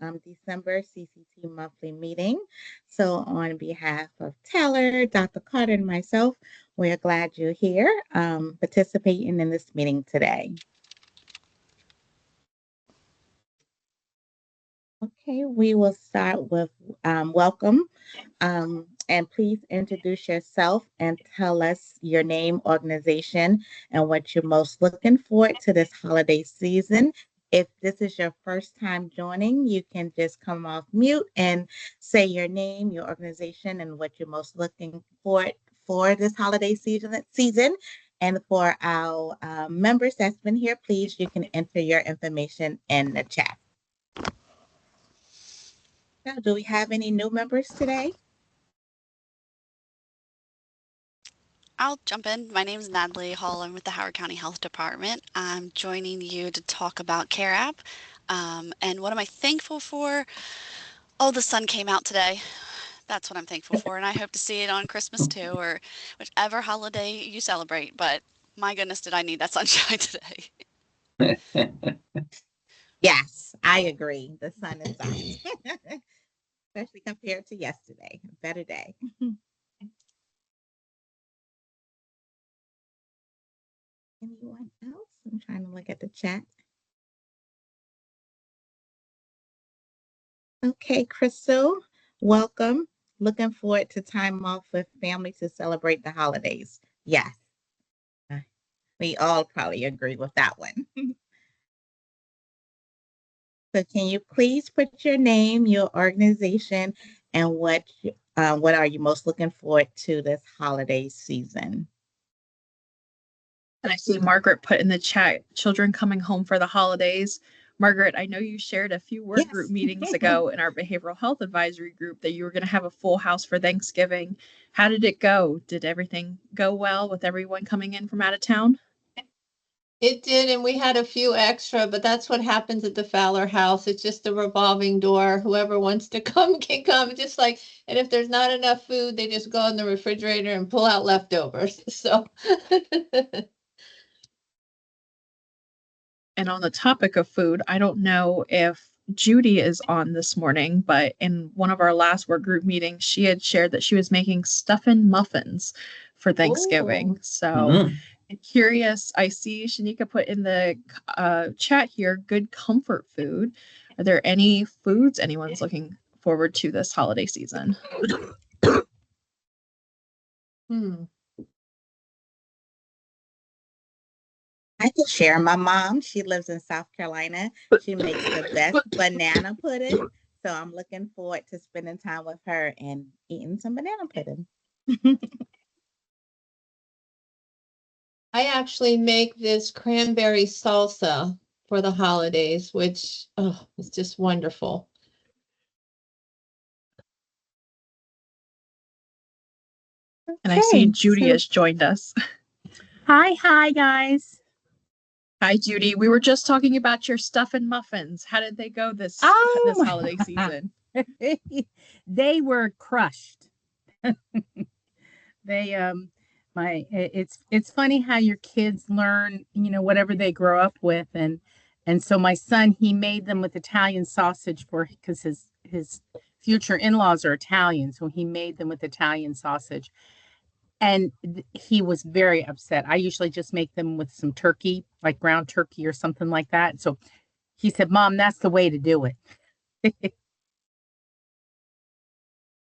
December CCT monthly meeting. So on behalf of Taylor, Dr. Carter, and myself, we're glad you're here participating in this meeting today. Okay, we will start with welcome. And please introduce yourself and tell us your name, organization, and what you're most looking forward to this holiday season. If this is your first time joining, you can just come off mute and say your name, your organization, and what you're most looking forward for this holiday season. And for our members that's been here, please, you can enter your information in the chat. Now, do we have any new members today? I'll jump in. My name is Natalie Hall. I'm with the Howard County Health Department. I'm joining you to talk about CAREAPP. And what am I thankful for? Oh, the sun came out today. That's what I'm thankful for. And I hope to see it on Christmas too, or whichever holiday you celebrate. But my goodness, did I need that sunshine today. Yes, I agree. The sun is out, especially compared to yesterday. Better day. Anyone else? I'm trying to look at the chat. Okay, Crystal, welcome. Looking forward to time off with family to celebrate the holidays. Yes, we all probably agree with that one. So can you please put your name, your organization, and what are you most looking forward to this holiday season? And I see Margaret put in the chat, children coming home for the holidays. Margaret, I know you shared a few work group meetings ago in our behavioral health advisory group that you were going to have a full house for Thanksgiving. How did it go? Did everything go well with everyone coming in from out of town? It did, and we had a few extra, but that's what happens at the Fowler house. It's just a revolving door. Whoever wants to come can come. Just like, and if there's not enough food, they just go in the refrigerator and pull out leftovers. So. And on the topic of food, I don't know if Judy is on this morning, but in one of our last work group meetings, she had shared that she was making stuffing muffins for Thanksgiving. Ooh. So curious, I see Shanika put in the chat here, good comfort food. Are there any foods anyone's looking forward to this holiday season? I can share. My mom, she lives in South Carolina. She makes the best banana pudding. So I'm looking forward to spending time with her and eating some banana pudding. I actually make this cranberry salsa for the holidays, which is just wonderful. And I see Judy has joined us. Hi, guys. Hi, Judy. We were just talking about your stuffing muffins. How did they go this holiday season? They were crushed. It's funny how your kids learn, whatever they grow up with, and so my son, he made them with Italian sausage because his future in-laws are Italian, so he made them with Italian sausage. And he was very upset. I usually just make them with some turkey, like ground turkey or something like that. So he said, Mom, that's the way to do it.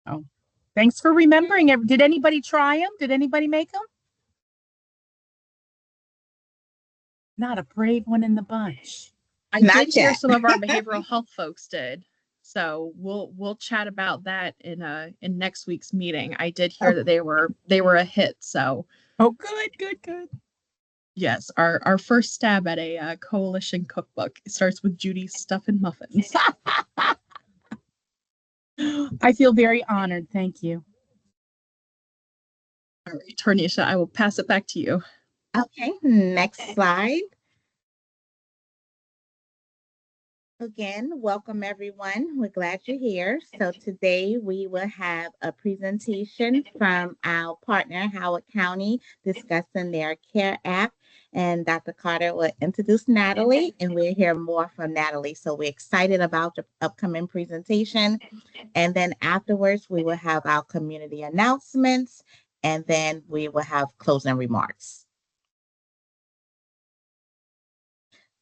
Oh, thanks for remembering. Did anybody try them? Did anybody make them? Not a brave one in the bunch. I did hear some of our behavioral health folks did. So we'll chat about that in next week's meeting. I did hear that they were a hit. So good. Yes, our first stab at a coalition cookbook. It starts with Judy's stuffing muffins. I feel very honored. Thank you. All right, Tornisha, I will pass it back to you. Okay, next slide. Again, welcome everyone. We're glad you're here. So today we will have a presentation from our partner, Howard County, discussing their CAREAPP and Dr. Carter will introduce Natalie, and we'll hear more from Natalie. So we're excited about the upcoming presentation. And then afterwards, we will have our community announcements, and then we will have closing remarks.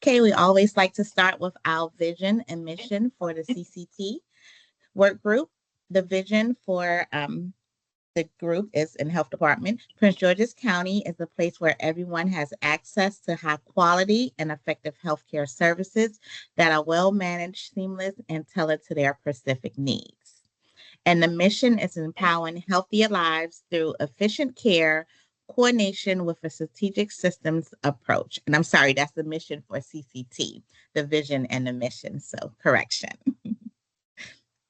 Okay, we always like to start with our vision and mission for the CCT work group. The vision for the group is in health department. Prince George's County is a place where everyone has access to high quality and effective healthcare services that are well managed, seamless, and tailored to their specific needs. And the mission is empowering healthier lives through efficient care, coordination with a strategic systems approach. And I'm sorry, that's the mission for CCT, the vision and the mission. So correction.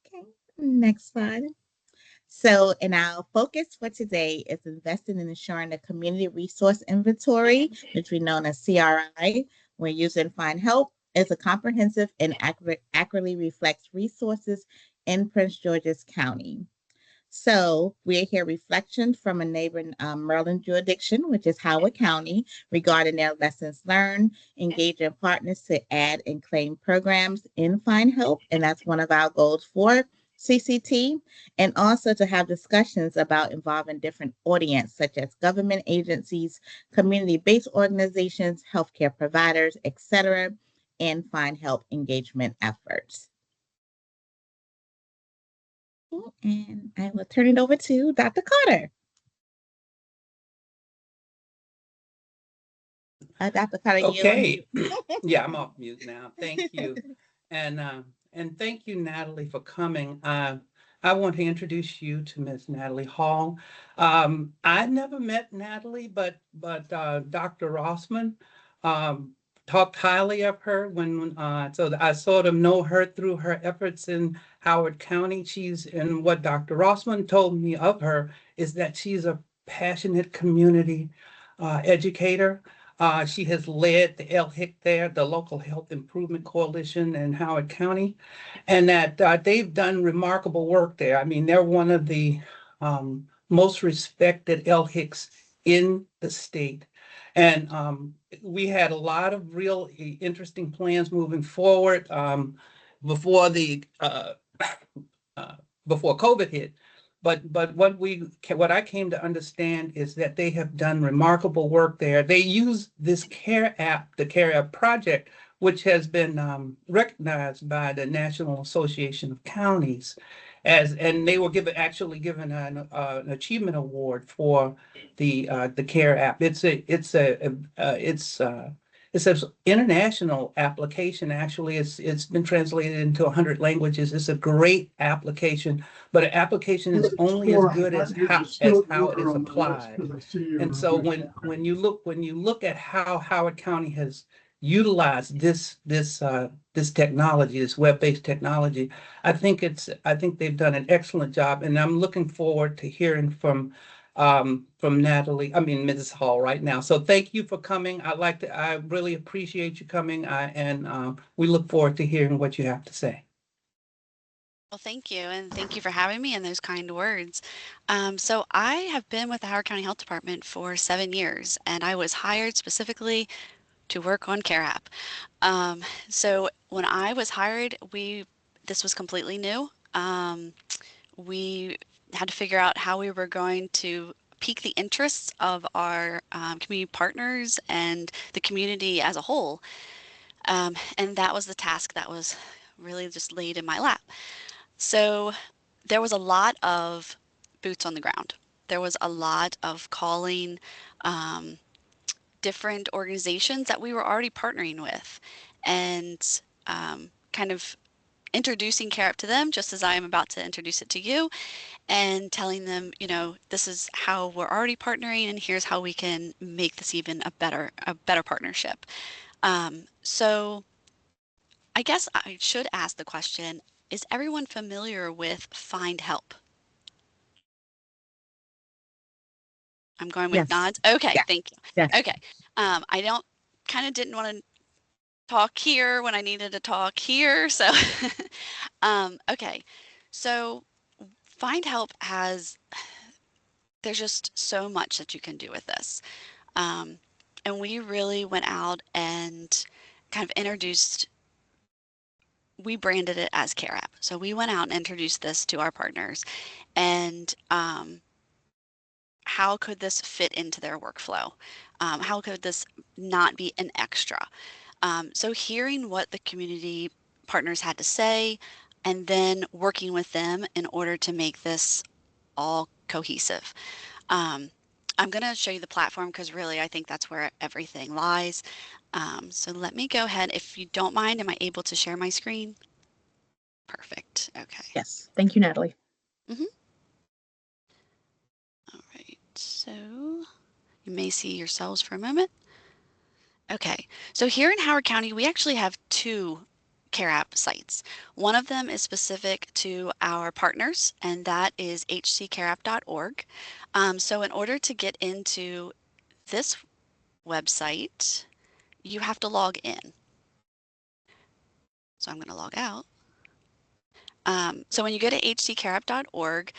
Okay, next slide. So, and our focus for today is investing in ensuring the community resource inventory, which we know as CRI, when using Findhelp, is a comprehensive and accurately reflects resources in Prince George's County. So we're here reflections from a neighboring Maryland jurisdiction, which is Howard County, regarding their lessons learned, engaging partners to add and claim programs in Findhelp, and that's one of our goals for CCT, and also to have discussions about involving different audience, such as government agencies, community-based organizations, healthcare providers, etc., in Findhelp engagement efforts. And I will turn it over to Dr. Carter. Dr. Carter, okay. Yeah, I'm off mute now. Thank you. And thank you, Natalie, for coming. I want to introduce you to Ms. Natalie Hall. I never met Natalie, but Dr. Rossman talked highly of her so I sort of know her through her efforts in Howard County. And what Dr. Rossman told me of her is that she's a passionate community educator. She has led the LHIC there, the Local Health Improvement Coalition in Howard County, and that they've done remarkable work there. I mean, they're one of the most respected LHICs in the state. And we had a lot of real interesting plans moving forward before before COVID hit. But what I came to understand is that they have done remarkable work there. They use this CAREAPP, the CAREAPP project, which has been recognized by the National Association of Counties and they were actually given an achievement award for the CAREAPP. It's an international application. Actually, it's been translated into 100 languages. It's a great application, but an application is only as good as how it is applied. And so when you look at how Howard County has utilized this technology, this web-based technology, I think they've done an excellent job, and I'm looking forward to hearing from Natalie, Mrs. Hall right now. So thank you for coming. I really appreciate you coming, and we look forward to hearing what you have to say. Well, thank you, and thank you for having me and those kind words. So I have been with the Howard County Health Department for 7 years, and I was hired specifically to work on CAREAPP. So when I was hired, this was completely new. We had to figure out how we were going to pique the interests of our community partners and the community as a whole. And that was the task that was really just laid in my lap. So there was a lot of boots on the ground. There was a lot of calling different organizations that we were already partnering with and kind of introducing CAREAPP to them, just as I am about to introduce it to you, and telling them, this is how we're already partnering, and here's how we can make this even a better partnership. So I guess I should ask the question, is everyone familiar with Findhelp? I'm going with Yes. nods. Okay, Yeah. thank you. Yes. Okay. I didn't want to talk here when I needed to talk here. So, okay. So Findhelp there's just so much that you can do with this. And we really went out and kind of we branded it as CAREAPP. So we went out and introduced this to our partners, and how could this fit into their workflow? How could this not be an extra? So hearing what the community partners had to say, and then working with them in order to make this all cohesive. Um, I'm going to show you the platform because really I think that's where everything lies. So let me go ahead. If you don't mind, am I able to share my screen? Perfect. Okay. Yes. Thank you, Natalie. All right. So you may see yourselves for a moment. Okay. So here in Howard County, we actually have two CAREAPP sites. One of them is specific to our partners, and that is hccareapp.org. So in order to get into this website, you have to log in. So I'm going to log out. So when you go to hccareapp.org,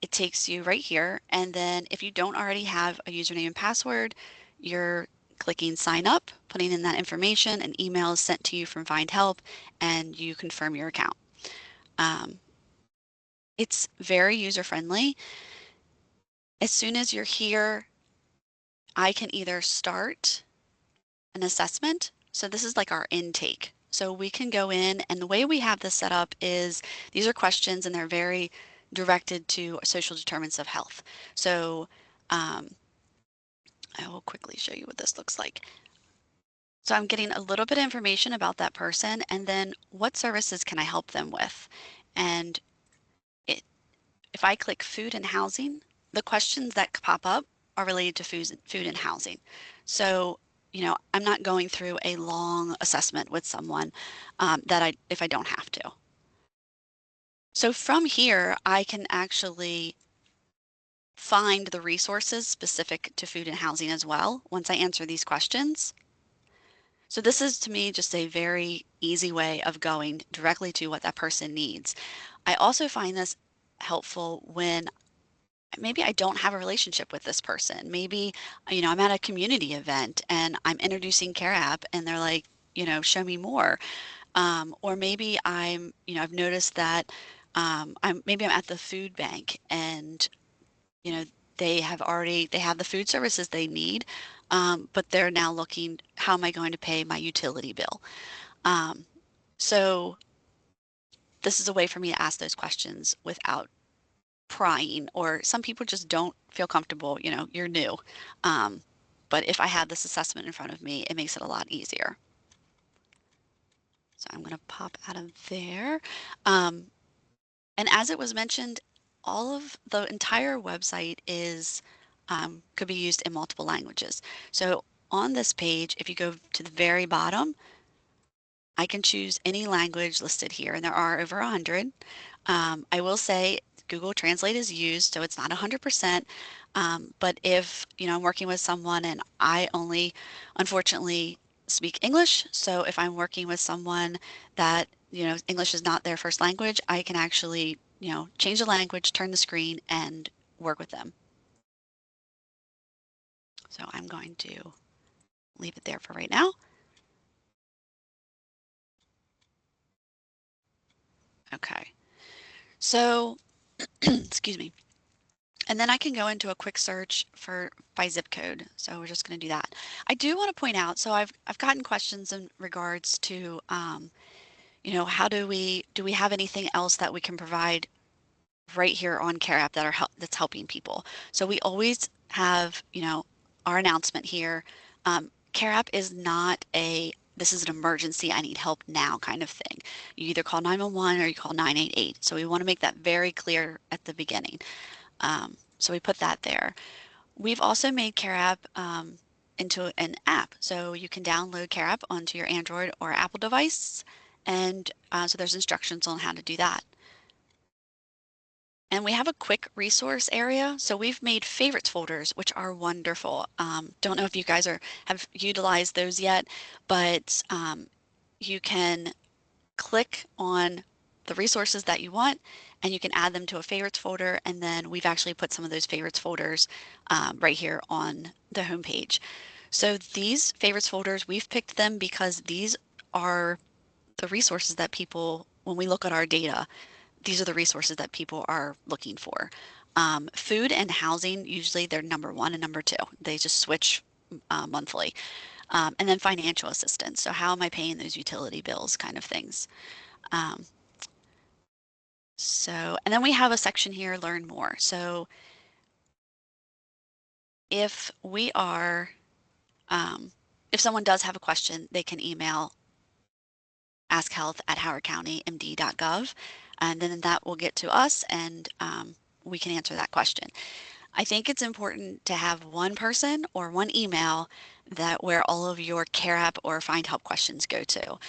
it takes you right here. And then if you don't already have a username and password, you're clicking sign up, putting in that information, an email is sent to you from Findhelp, and you confirm your account. It's very user friendly. As soon as you're here, I can either start an assessment. So this is like our intake. So we can go in, and the way we have this set up is these are questions and they're very directed to social determinants of health. So I will quickly show you what this looks like. So I'm getting a little bit of information about that person, and then what services can I help them with? And if I click food and housing, the questions that pop up are related to food and housing. So, I'm not going through a long assessment with someone if I don't have to. So from here, I can actually find the resources specific to food and housing as well once I answer these questions. So this is to me just a very easy way of going directly to what that person needs. I also find this helpful when maybe I don't have a relationship with this person. Maybe, I'm at a community event and I'm introducing CareApp and they're like, show me more. Or maybe I've noticed that maybe I'm at the food bank and, you know, they have the food services they need, but they're now looking, how am I going to pay my utility bill? So this is a way for me to ask those questions without prying, or some people just don't feel comfortable, you're new. But if I have this assessment in front of me, it makes it a lot easier. So I'm going to pop out of there. And as it was mentioned, all of the entire website could be used in multiple languages. So on this page, if you go to the very bottom, I can choose any language listed here, and there are over 100. I will say Google Translate is used, so it's not 100%. But if, I'm working with someone and I only, unfortunately, speak English, so if I'm working with someone that, English is not their first language, I can actually, change the language, turn the screen, and work with them. So I'm going to leave it there for right now. Okay. So, excuse me. And then I can go into a quick search by zip code. So we're just going to do that. I do want to point out, so I've gotten questions in regards to, how do we have anything else that we can provide right here on CareApp that's helping people? So we always have, our announcement here. CareApp is not this is an emergency, I need help now kind of thing. You either call 911 or you call 988. So we want to make that very clear at the beginning. So we put that there. We've also made CareApp into an app. So you can download CareApp onto your Android or Apple device. And so there's instructions on how to do that. And we have a quick resource area. So we've made favorites folders, which are wonderful. Don't know if you guys have utilized those yet, but you can click on the resources that you want and you can add them to a favorites folder. And then we've actually put some of those favorites folders right here on the home page. So these favorites folders, we've picked them because these are the resources that people, when we look at our data, these are the resources that people are looking for. Food and housing, usually they're number one and number two. They just switch monthly. And then financial assistance. So how am I paying those utility bills kind of things. Um, and then we have a section here, learn more. So if we are, if someone does have a question, they can email askhealth@howardcountymd.gov, and then that will get to us and we can answer that question. I think it's important to have one person or one email that where all of your CAREAPP or Findhelp questions go to.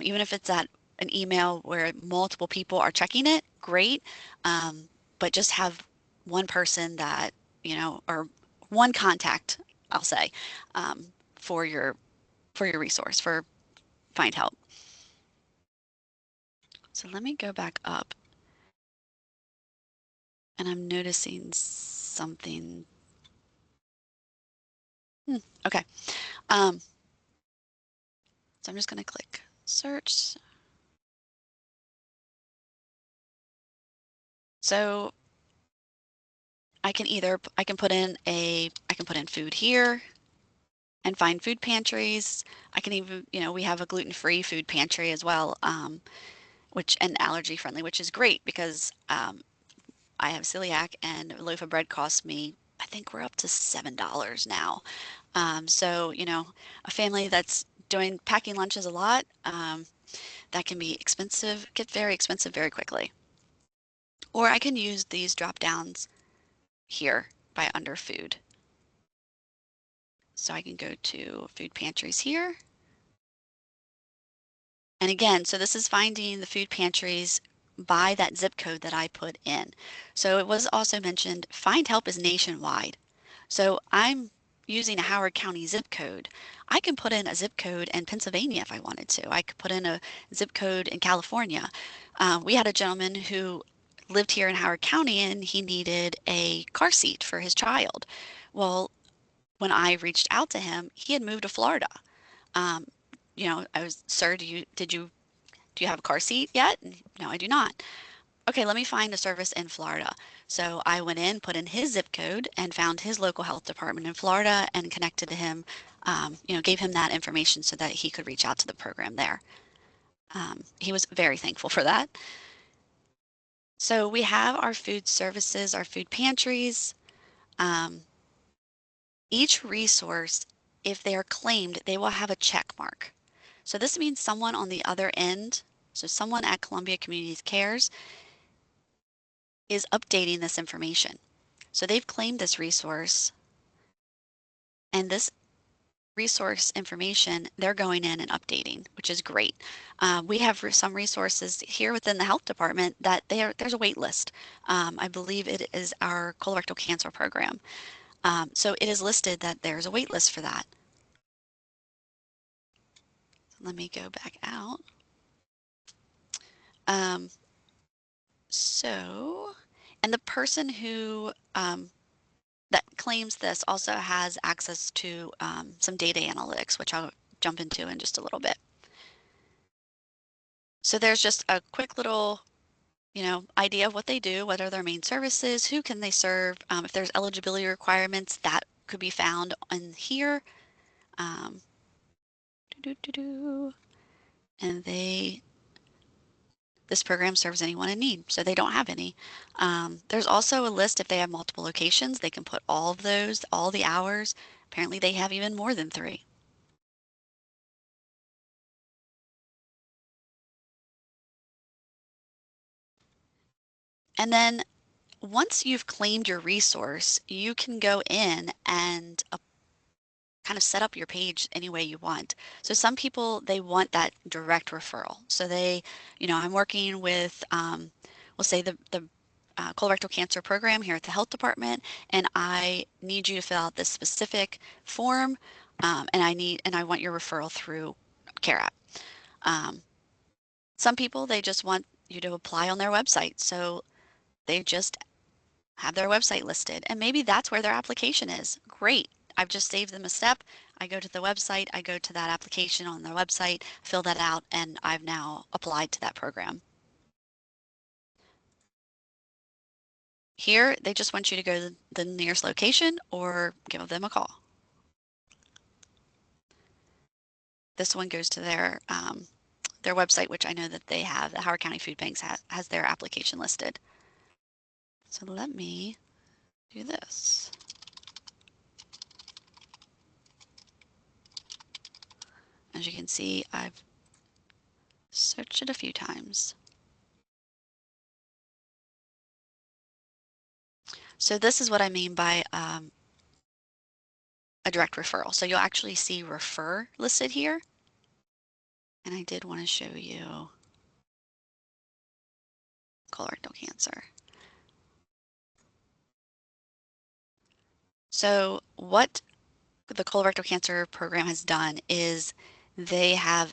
Even if it's at an email where multiple people are checking it, great. But just have one person that, or one contact, I'll say, for your resource for Findhelp. So let me go back up. And I'm noticing something. Okay. So I'm just going to click search. So I can put in food here and find food pantries. I can even, we have a gluten-free food pantry as well, and allergy friendly, which is great because I have celiac and a loaf of bread costs me, I think we're up to $7 now. So, a family that's packing lunches a lot, that can be expensive, get very expensive very quickly. Or I can use these drop downs here by under food. So I can go to food pantries here. And again, so this is finding the food pantries by that zip code that I put in. So it was also mentioned, Findhelp is nationwide. So I'm using a Howard County zip code. I can put in a zip code in Pennsylvania if I wanted to. I could put in a zip code in California. We had a gentleman who lived here in Howard County and he needed a car seat for his child. Well, when I reached out to him, he had moved to Florida. Sir, do you have a car seat yet? No, I do not. Okay, let me find a service in Florida. So I went in, put in his zip code, and found his local health department in Florida and connected to him, gave him that information so that he could reach out to the program there. He was very thankful for that. So we have our food services, our food pantries. Each resource, if they are claimed, they will have a check mark. So this means someone on the other end, so someone at Columbia Communities Cares, is updating this information. So they've claimed this resource, and this resource information, they're going in and updating, which is great. We have some resources here within the health department that there's a wait list. I believe it is our colorectal cancer program. So it is listed that there's a wait list for that. Let me go back out. And the person who that claims this also has access to some data analytics, which I'll jump into in just a little bit. So there's just a quick little, idea of what they do, what are their main services, who can they serve, if there's eligibility requirements, that could be found in here. And this program serves anyone in need, so they don't have any. There's also a list if they have multiple locations, they can put all of those, all the hours. Apparently they have even more than 3. And then once you've claimed your resource, you can go in and kind of set up your page any way you want. So some people, they want that direct referral. So I'm working with, we'll say the colorectal cancer program here at the health department, and I need you to fill out this specific form, and I want your referral through CAREAPP. Some people, they just want you to apply on their website. So they just have their website listed, and maybe that's where their application is. Great. I've just saved them a step. I go to the website, I go to that application on the website, fill that out, and I've now applied to that program. Here, they just want you to go to the nearest location or give them a call. This one goes to their website, which I know that they have. The Howard County Food Banks has their application listed. So let me do this. As you can see, I've searched it a few times. So this is what I mean by a direct referral. So you'll actually see refer listed here. And I did want to show you colorectal cancer. So what the colorectal cancer program has done is they have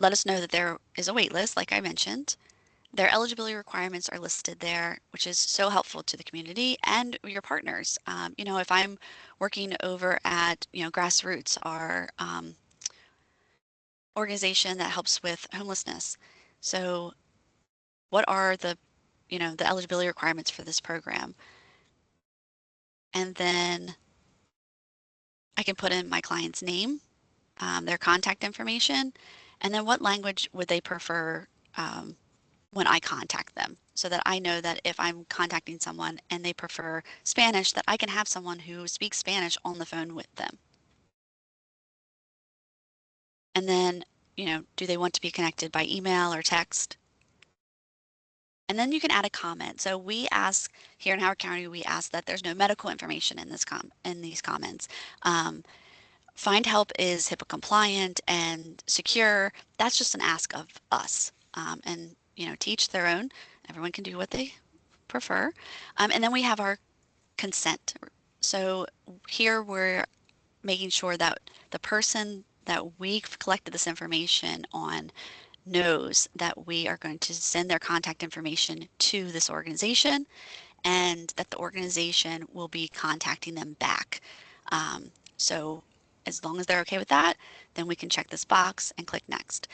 let us know that there is a wait list, like I mentioned. Their eligibility requirements are listed there, which is so helpful to the community and your partners. You know, if I'm working over at, you know, Grassroots, our organization that helps with homelessness. So what are the, you know, the eligibility requirements for this program? And then I can put in my client's name, their contact information, and then what language would they prefer when I contact them, so that I know that if I'm contacting someone and they prefer Spanish, that I can have someone who speaks Spanish on the phone with them. And then, you know, do they want to be connected by email or text? And then you can add a comment. So we ask here in Howard County, we ask that there's no medical information in these comments. Findhelp is HIPAA compliant and secure. That's just an ask of us. And you know, to each their own. Everyone can do what they prefer. And then we have our consent. So here we're making sure that the person that we've collected this information on knows that we are going to send their contact information to this organization and that the organization will be contacting them back. So as long as they're okay with that, then we can check this box and click next.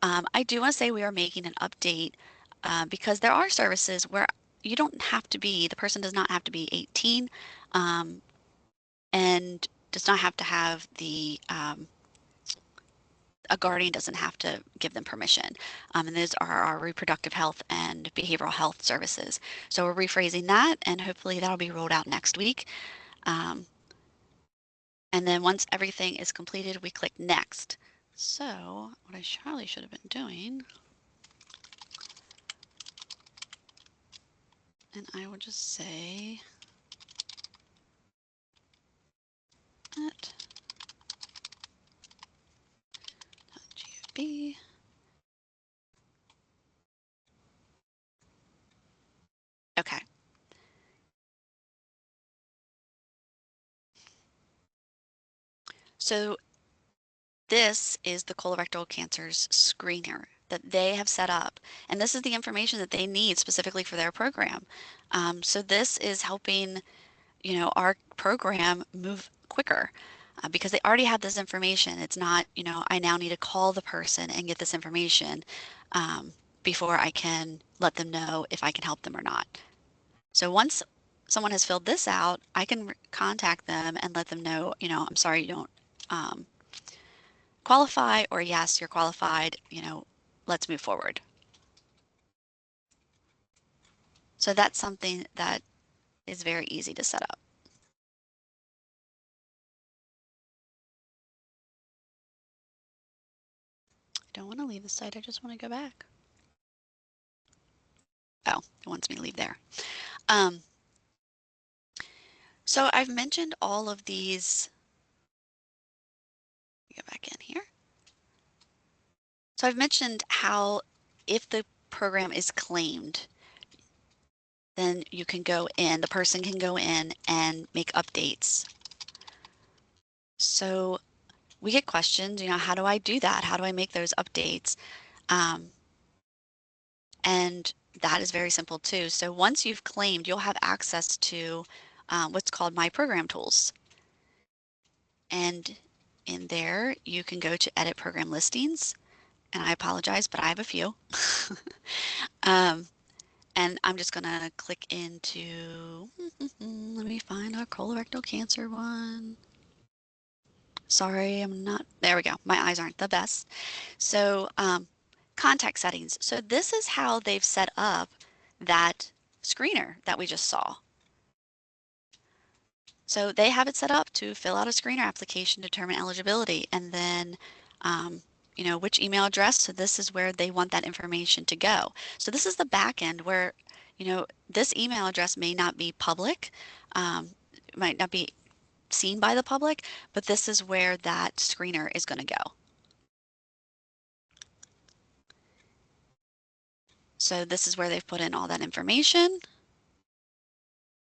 I do want to say we are making an update because there are services where you don't have to be, the person does not have to be 18 and does not have to have the a guardian doesn't have to give them permission. And those are our reproductive health and behavioral health services. So we're rephrasing that, and hopefully that'll be rolled out next week. And then once everything is completed, we click next. So what I probably should have been doing, and I will just say at GFB. Okay. So this is the colorectal cancer's screener that they have set up. And this is the information that they need specifically for their program. So this is helping, you know, our program move quicker because they already have this information. It's not, you know, I now need to call the person and get this information before I can let them know if I can help them or not. So once someone has filled this out, I can contact them and let them know, you know, I'm sorry you don't qualify, or yes, you're qualified, you know, let's move forward. So that's something that is very easy to set up. I don't want to leave the site, I just want to go back. Oh, it wants me to leave there. So I've mentioned all of these. Go back in here. So I've mentioned how if the program is claimed, then you can go in, the person can go in and make updates. So we get questions, you know, how do I do that? How do I make those updates? And that is very simple too. So once you've claimed, you'll have access to what's called My Program Tools. And in there, you can go to edit program listings. And I apologize, but I have a few. And I'm just going to click into, let me find our colorectal cancer one. Sorry, I'm not, there we go. My eyes aren't the best. So contact settings. So this is how they've set up that screener that we just saw. So they have it set up to fill out a screener application, determine eligibility, and then you know, which email address. So this is where they want that information to go. So this is the back end where, you know, this email address may not be public, might not be seen by the public, but this is where that screener is going to go. So this is where they've put in all that information.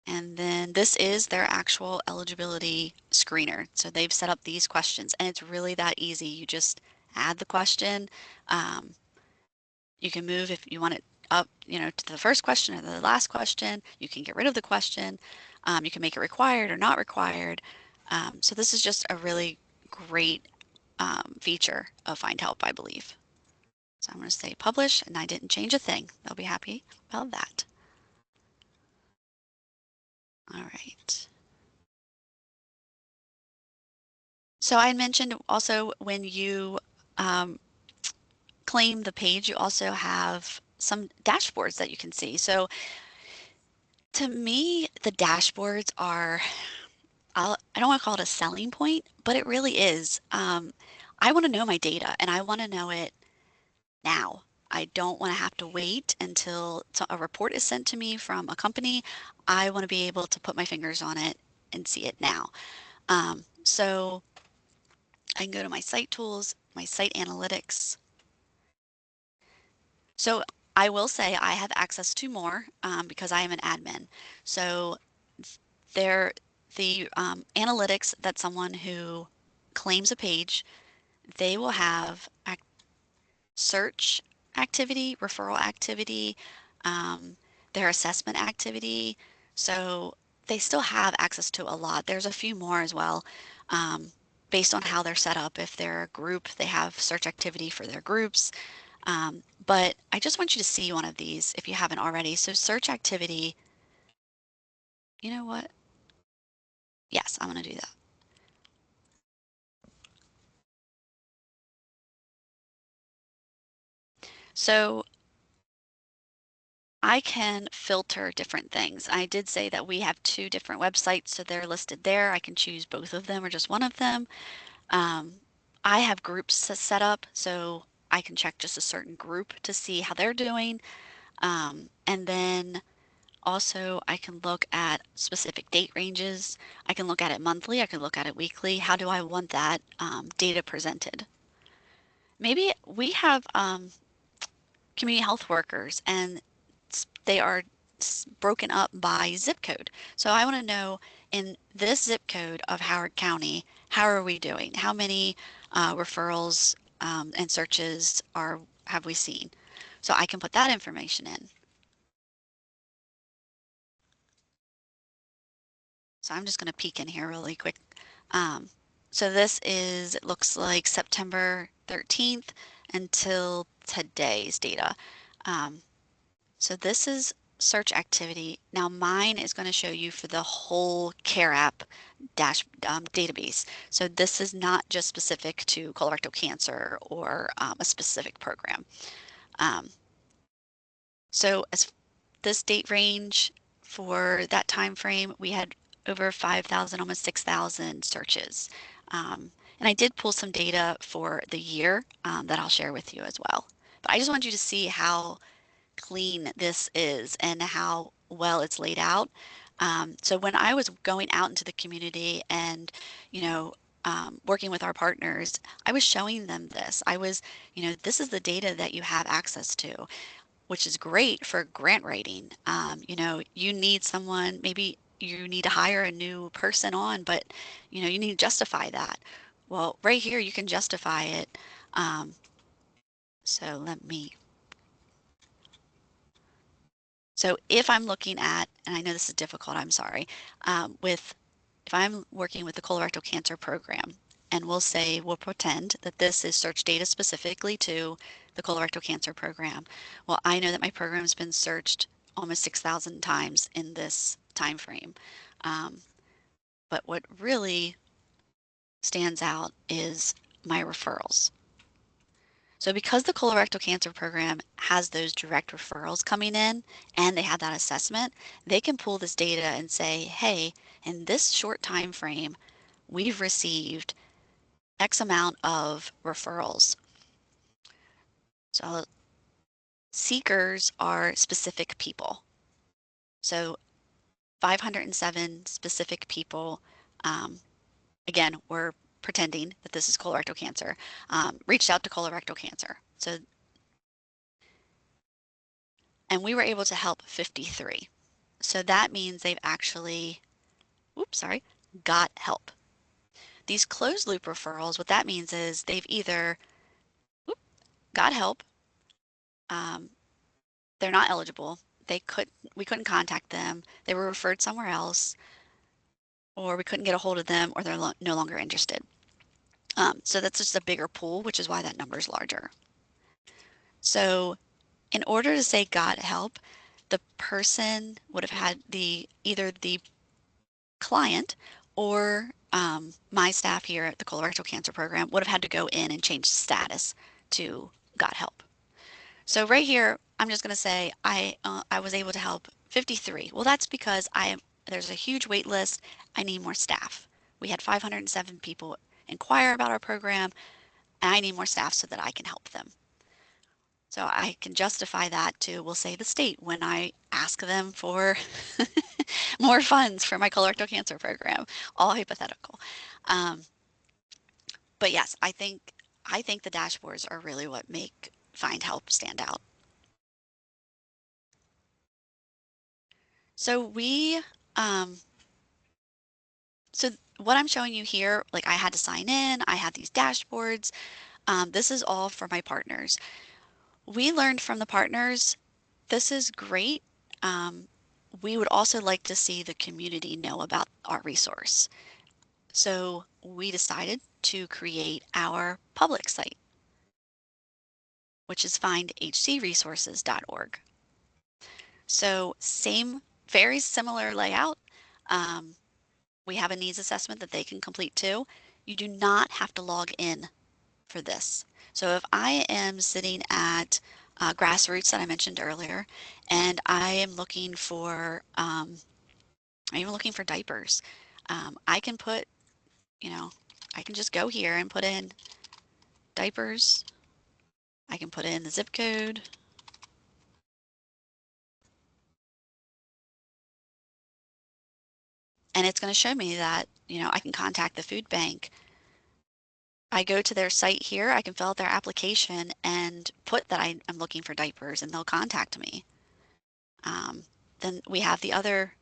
And then this is their actual eligibility screener. So they've set up these questions and it's really that easy. You just add the question. You can move if you want it up, you know, to the first question or the last question. You can get rid of the question. You can make it required or not required. So this is just a really great feature of Findhelp, I believe. So I'm going to say publish and I didn't change a thing. They'll be happy about that. All right. So I mentioned also when you claim the page, you also have some dashboards that you can see. So to me, the dashboards are, I don't want to call it a selling point, but it really is. I want to know my data and I want to know it now. I don't want to have to wait until a report is sent to me from a company. I want to be able to put my fingers on it and see it now. So I can go to my site tools, my site analytics. So I will say I have access to more because I am an admin. So there, the analytics that someone who claims a page, they will have search activity, referral activity, their assessment activity. So they still have access to a lot. There's a few more as well. Based on how they're set up. If they're a group, they have search activity for their groups. But I just want you to see one of these if you haven't already. So search activity, you know what? Yes, I'm going to do that. So I can filter different things. I did say that we have two different websites, so they're listed there. I can choose both of them or just one of them. I have groups set up, so I can check just a certain group to see how they're doing. And then also I can look at specific date ranges. I can look at it monthly. I can look at it weekly. How do I want that data presented? Maybe we have community health workers and they are broken up by zip code. So I want to know in this zip code of Howard County, how are we doing? How many referrals and searches have we seen? So I can put that information in. So I'm just going to peek in here really quick. So this is, it looks like September 13th until today's data. So this is search activity. Now mine is going to show you for the whole CAREAPP database. So this is not just specific to colorectal cancer or a specific program. So as this date range for that time frame, we had over 5,000, almost 6,000 searches. And I did pull some data for the year that I'll share with you as well. But I just want you to see how clean this is and how well it's laid out. So when I was going out into the community and, you know, working with our partners, I was showing them this. I was, you know, this is the data that you have access to, which is great for grant writing. You know, you need someone, maybe you need to hire a new person on, but, you know, you need to justify that. Well, right here, you can justify it. So let me So if I'm looking at, and I know this is difficult, I'm sorry, with if I'm working with the colorectal cancer program, and we'll pretend that this is search data specifically to the colorectal cancer program. Well, I know that my program's been searched almost 6,000 times in this time frame. But what really stands out is my referrals. So because the colorectal cancer program has those direct referrals coming in and they have that assessment, they can pull this data and say, hey, in this short time frame, we've received X amount of referrals. So seekers are specific people. So 507 specific people, again, we're pretending that this is colorectal cancer, reached out to colorectal cancer. So, and we were able to help 53. So that means they've actually, got help. These closed loop referrals, what that means is they've either got help, they're not eligible, we couldn't contact them, they were referred somewhere else, or we couldn't get a hold of them, or they're no longer interested. So that's just a bigger pool, which is why that number is larger. So in order to say got help, the person would have had either the client or my staff here at the colorectal cancer program would have had to go in and change status to got help. So right here, I'm just going to say I was able to help 53. Well, that's because there's a huge wait list. I need more staff. We had 507 people inquire about our program, and I need more staff so that I can help them. So I can justify that to, we'll say, the state when I ask them for more funds for my colorectal cancer program, all hypothetical. But yes, I think the dashboards are really what make Findhelp stand out. So so what I'm showing you here, like I had to sign in, I had these dashboards. This is all for my partners. We learned from the partners, this is great. We would also like to see the community know about our resource. So we decided to create our public site, which is findhcresources.org. So very similar layout. We have a needs assessment that they can complete too. You do not have to log in for this. So if I am sitting at Grassroots that I mentioned earlier, and I am looking for, I'm even looking for diapers, I can put, I can just go here and put in diapers. I can put in the zip code. And it's going to show me that, I can contact the food bank. I go to their site here, I can fill out their application and put that I'm looking for diapers and they'll contact me. Then we have the other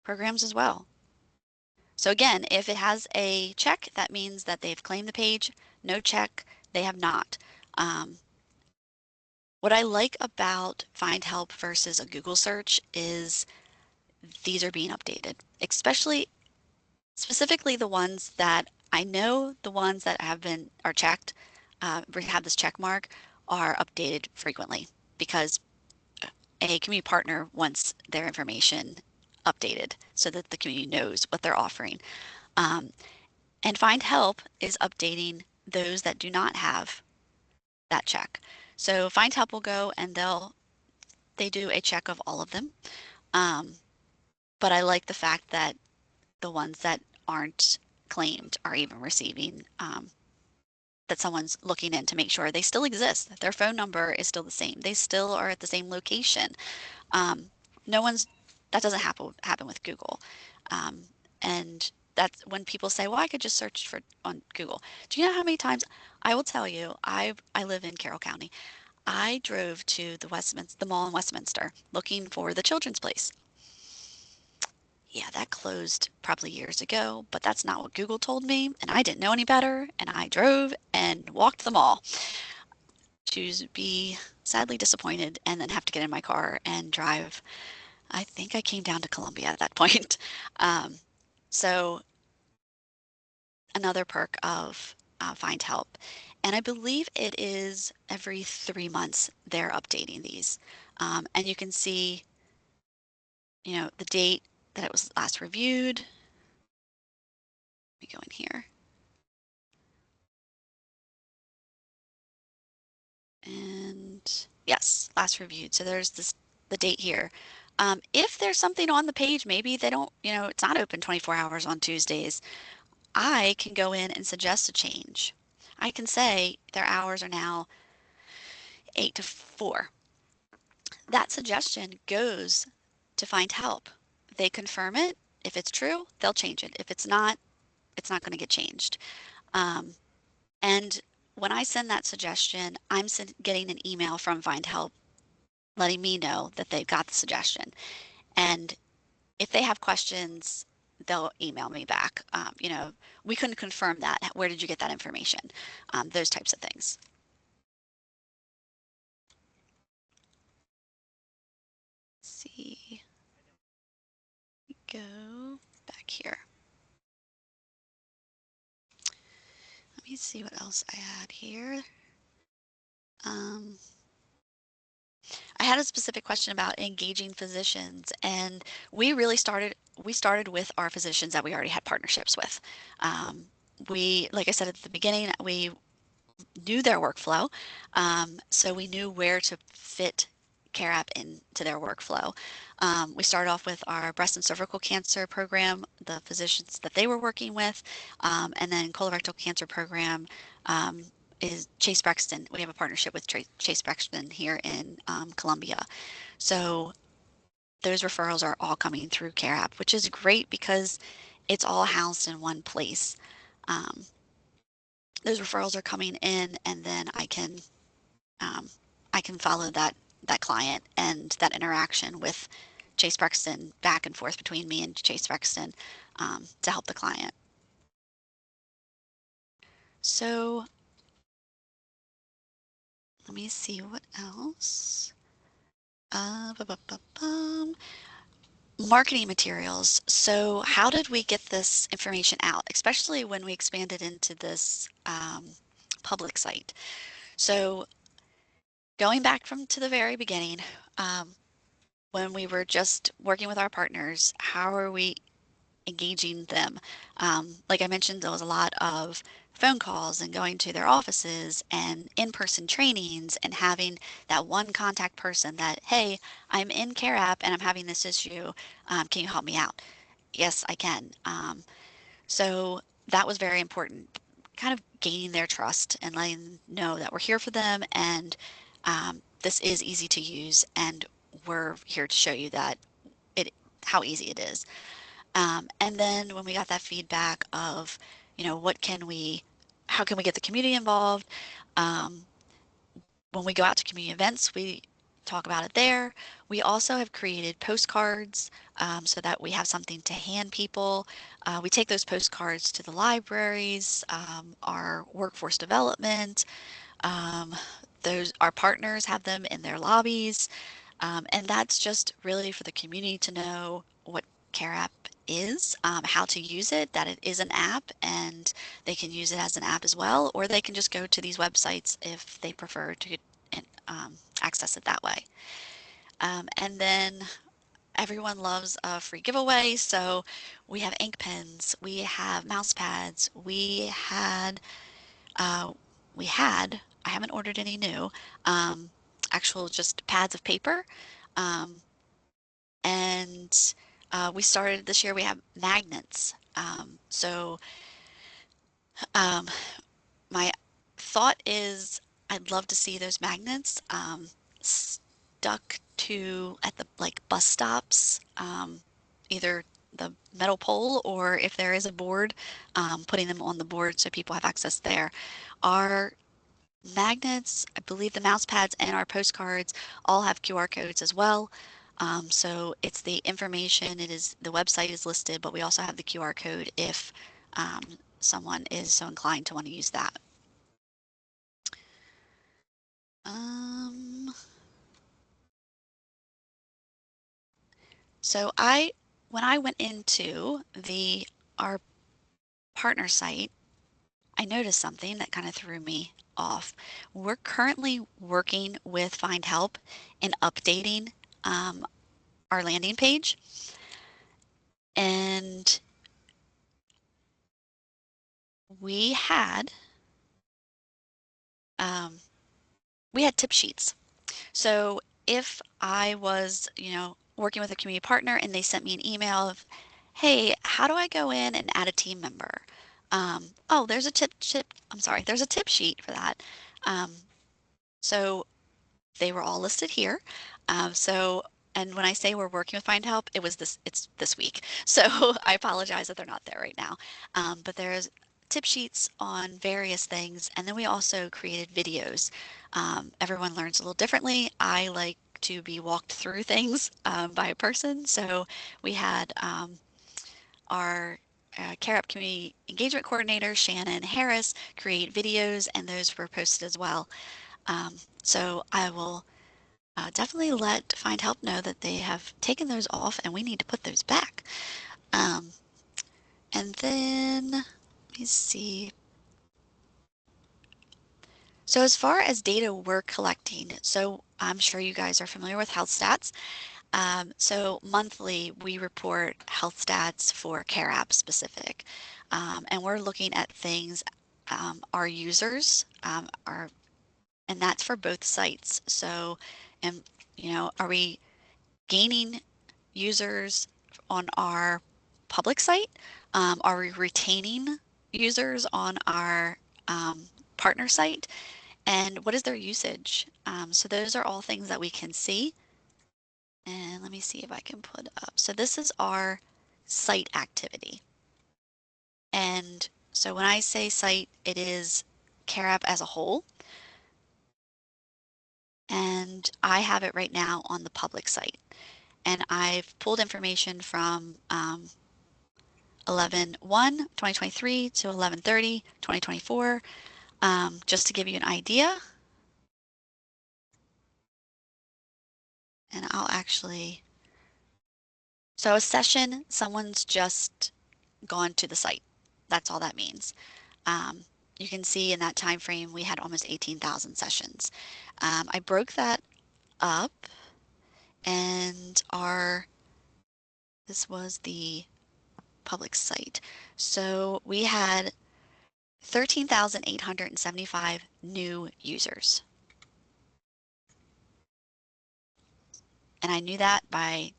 programs as well. So again, if it has a check, that means that they've claimed the page. No check, they have not. What I like about Findhelp versus a Google search is these are being updated, specifically the ones that I know the ones that are checked, have this check mark, are updated frequently because a community partner wants their information updated so that the community knows what they're offering. And Findhelp is updating those that do not have that check. So Findhelp will go and they do a check of all of them. But I like the fact that the ones that aren't claimed are even receiving, that someone's looking in to make sure they still exist. Their phone number is still the same. They still are at the same location. That doesn't happen with Google. And that's when people say, well, I could just search on Google. Do you know how many times I will tell you, I live in Carroll County. I drove to the mall in Westminster looking for the Children's Place. Yeah, that closed probably years ago, but that's not what Google told me, and I didn't know any better, and I drove and walked the mall to be sadly disappointed and then have to get in my car and drive. I think I came down to Columbia at that point. So another perk of Findhelp, and I believe it is every 3 months they're updating these, and you can see, the date that it was last reviewed. Let me go in here. And yes, last reviewed. So there's the date here. If there's something on the page, maybe they don't, it's not open 24 hours on Tuesdays, I can go in and suggest a change. I can say their hours are now 8 to 4. That suggestion goes to Findhelp. They confirm it. If it's true, they'll change it. If it's not going to get changed. Um, and when I send that suggestion, I'm getting an email from Findhelp letting me know that they've got the suggestion. And if they have questions, they'll email me back. We couldn't confirm that. Where did you get that information? Those types of things. Let's see. Go back here. Let me see what else I had here. I had a specific question about engaging physicians, and we started with our physicians that we already had partnerships with. Like I said at the beginning, we knew their workflow, so we knew where to fit CAREAPP into their workflow. We started off with our breast and cervical cancer program, the physicians that they were working with, and then colorectal cancer program is Chase Brexton. We have a partnership with Chase Brexton here in Columbia. So those referrals are all coming through CAREAPP, which is great because it's all housed in one place. Um, those referrals are coming in, and then um, I can follow that client and that interaction with Chase Brexton back and forth between me and Chase Brexton to help the client. So let me see what else. Marketing materials. So how did we get this information out, especially when we expanded into this public site? So going back to the very beginning, when we were just working with our partners, how are we engaging them? Like I mentioned, there was a lot of phone calls and going to their offices and in-person trainings and having that one contact person that, hey, I'm in CAREAPP and I'm having this issue. Can you help me out? Yes, I can. So that was very important, kind of gaining their trust and letting them know that we're here for them and this is easy to use and we're here to show you that how easy it is. And then when we got that feedback of, how can we get the community involved? Um, when we go out to community events, we talk about it there. We also have created postcards so that we have something to hand people. We take those postcards to the libraries, our workforce development. Um, our partners have them in their lobbies. And that's just really for the community to know what CareApp is, how to use it, that it is an app and they can use it as an app as well, or they can just go to these websites if they prefer to access it that way. And then everyone loves a free giveaway, so we have ink pens, we have mouse pads, uh, I haven't ordered any new, actual just pads of paper. Um, and we started this year, we have magnets. Um, my thought is I'd love to see those magnets stuck to at the like bus stops, either the metal pole or if there is a board, putting them on the board so people have access there. Our magnets, I believe the mouse pads and our postcards all have QR codes as well. So it's the information, the website is listed, but we also have the QR code if um, someone is so inclined to want to use that. Um, so when I went into the our partner site, I noticed something that kind of threw me off. We're currently working with Findhelp in updating our landing page, and we had tip sheets. So if I was, working with a community partner and they sent me an email of, hey, how do I go in and add a team member? Oh, there's a there's a tip sheet for that. So they were all listed here. And when I say we're working with Findhelp, it's this week. So I apologize that they're not there right now. But there's tip sheets on various things. And then we also created videos. Everyone learns a little differently. I like to be walked through things by a person. So we had our CAREAPP Community Engagement Coordinator, Shannon Harris, create videos, and those were posted as well. So I will definitely let Findhelp know that they have taken those off and we need to put those back. Um, and then, let me see. So as far as data we're collecting, so I'm sure you guys are familiar with health stats. So monthly we report health stats for CAREAPP specific. And we're looking at things, our users are, and that's for both sites. So, and are we gaining users on our public site? Are we retaining users on our partner site? And what is their usage? So those are all things that we can see. And let me see if I can put up. So this is our site activity. And so when I say site, it is CAREAPP as a whole. And I have it right now on the public site. And I've pulled information from 11/1/2023 to 11/30/2024, just to give you an idea. And I'll actually, so a session, someone's just gone to the site. That's all that means. You can see in that time frame we had almost 18,000 sessions. I broke that up, and this was the public site. So we had 13,875 new users. And I knew that by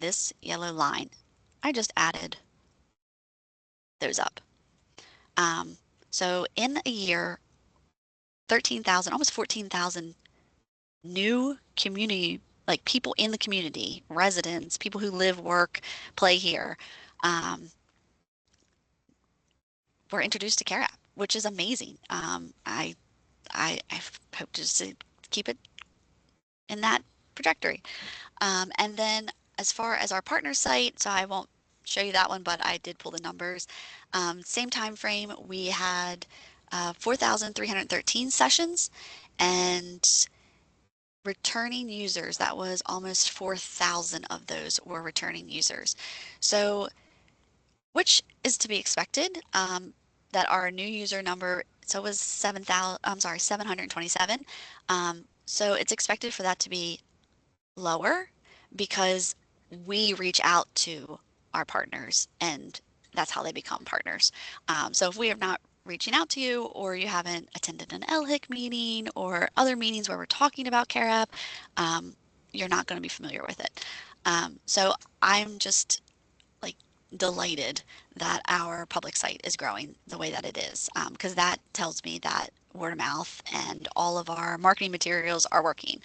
this yellow line. I just added those up. So in a year, 13,000, almost 14,000 new community, like people in the community, residents, people who live, work, play here, were introduced to CAREAPP, which is amazing. I hope to keep it in that trajectory. And then as far as our partner site, so I won't show you that one, but I did pull the numbers. Same time frame, we had 4,313 sessions, and returning users, that was almost 4,000 of those were returning users. So, which is to be expected, that our new user number, so it was 727. So it's expected for that to be lower because we reach out to our partners and that's how they become partners. So if we are not reaching out to you, or you haven't attended an LHIC meeting or other meetings where we're talking about CAREAPP, you're not going to be familiar with it. So I'm just like delighted that our public site is growing the way that it is, because that tells me that word of mouth and all of our marketing materials are working.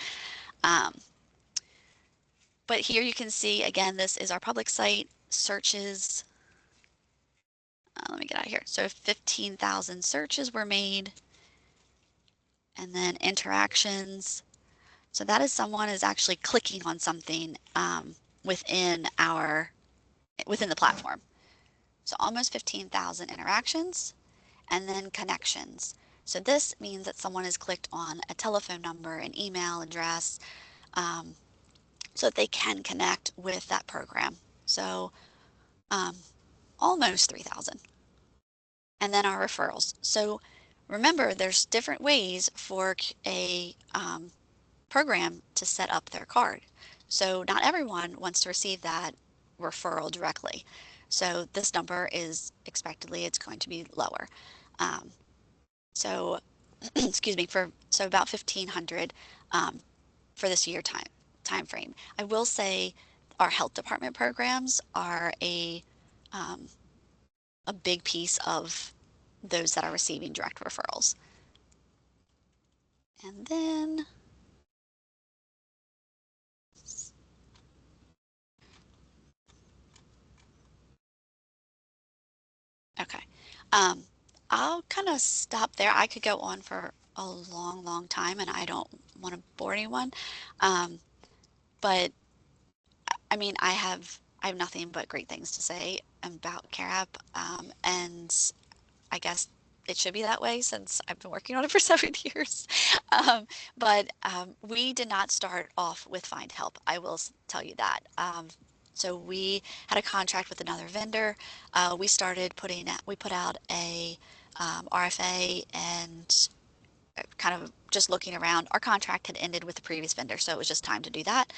But here you can see, again, this is our public site. Searches, let me get out of here. So 15,000 searches were made. And then interactions. So that is someone is actually clicking on something within the platform. So almost 15,000 interactions, and then connections. So this means that someone has clicked on a telephone number, an email address, so that they can connect with that program. So almost 3,000. And then our referrals. So remember, there's different ways for a program to set up their card. So not everyone wants to receive that referral directly. So this number is expectedly it's going to be lower. Um, so excuse me, for so about 1,500 for this year time frame. I will say our health department programs are um, a big piece of those that are receiving direct referrals. And then okay. Um, I'll kind of stop there. I could go on for a long, long time, and I don't want to bore anyone. Um, but I mean, I have nothing but great things to say about CareApp, and I guess it should be that way since I've been working on it for 7 years. We did not start off with Findhelp. I will tell you that. So we had a contract with another vendor. We put out a RFA and kind of just looking around. Our contract had ended with the previous vendor, so it was just time to do that.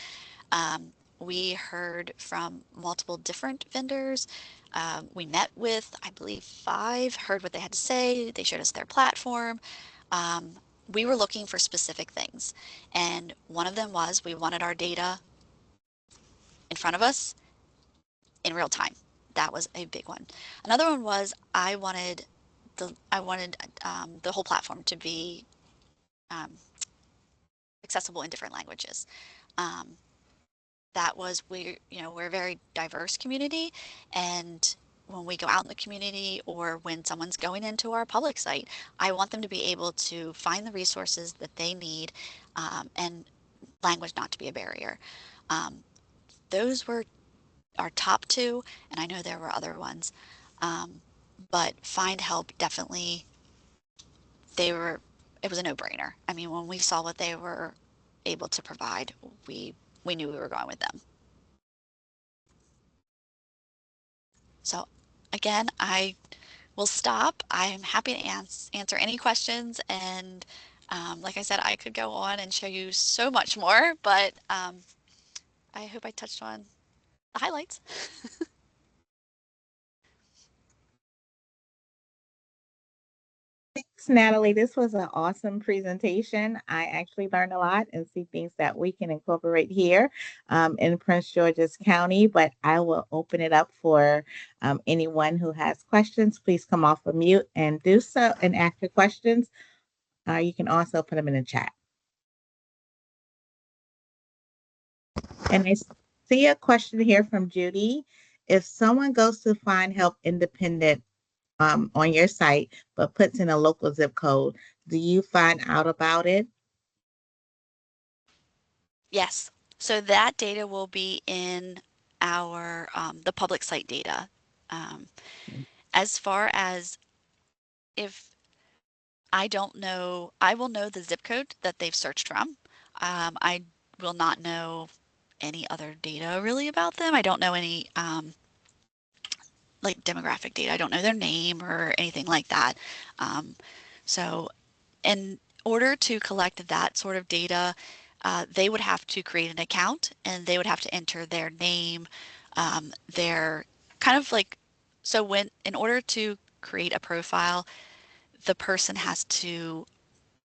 We heard from multiple different vendors. We met with, I believe, 5, heard what they had to say. They showed us their platform. Um, we were looking for specific things. And one of them was we wanted our data in front of us in real time. That was a big one. Another one was I wanted the whole platform to be um, accessible in different languages. Um, that was we're a very diverse community, and when we go out in the community or when someone's going into our public site, I want them to be able to find the resources that they need, and language not to be a barrier. Um, those were our top two, and I know there were other ones, um, but Find Help definitely they were it was a no-brainer. I mean, when we saw what they were able to provide, we we knew we were going with them. So again, I will stop. I'm happy to answer any questions. And like I said, I could go on and show you so much more, but I hope I touched on the highlights. Thanks, Natalie. This was an awesome presentation. I actually learned a lot and see things that we can incorporate here in Prince George's County. But I will open it up for anyone who has questions. Please come off of mute and do so and ask your questions. You can also put them in the chat. And I see a question here from Judy. If someone goes to find help independent on your site, but puts in a local zip code, do you find out about it? Yes. So that data will be in our the public site data. Um, as far as if I don't know, I will know the zip code that they've searched from. I will not know any other data really about them. I don't know any like demographic data. I don't know their name or anything like that. Um, so in order to collect that sort of data, they would have to create an account and they would have to enter their name, their kind of like, so when, in order to create a profile, the person has to